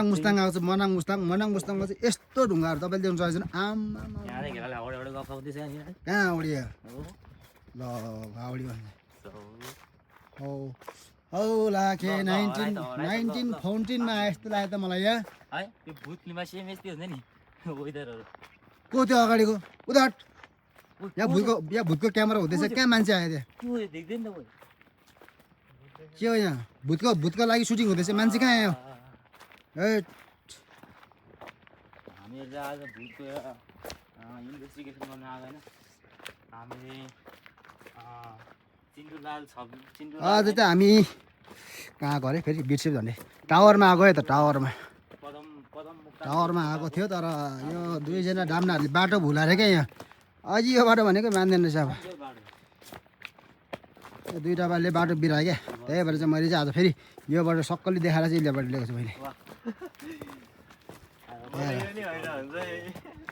मुस्ताङ आएको छ मनाङ मुस्ताङमा चाहिँ यस्तो ढुङ्गाहरू तपाईँले देख्नु सक्दैन आम्मा कहाँ उडियो ल हाउडी भन्छ हौ लाखे 1914मा यस्तो लाग्यो त मलाई यहाँ को त्यो अगाडिको उदाट यहाँ भुतको क्यामेरा हुँदैछ कहाँ मान्छे आयो त्यहाँ के हो यहाँ भुतको लागि सुटिङ हुँदैछ मान्छे कहाँ आयो ए हामीहरूले आज भुतको इन्भेस्टिगेसन गर्न आएको होइन हामीले आज त हामी कहाँ गयो अरे फेरि बिर्स्यो झन्डै टावरमा आएको है त टावरमा आएको थियो तर यो दुईजना डाम्नाहरूले बाटो भुलाएर क्या यहाँ अझै यो बाटो भनेको मान्दैन रहेछ अब यो दुईवटा बाटोले बाटो बिरायो क्या त्यही भएर चाहिँ मैले चाहिँ आज फेरि यो बाटो सक्कली देखाएर चाहिँ यसले बाटो ल्याएको छु मैले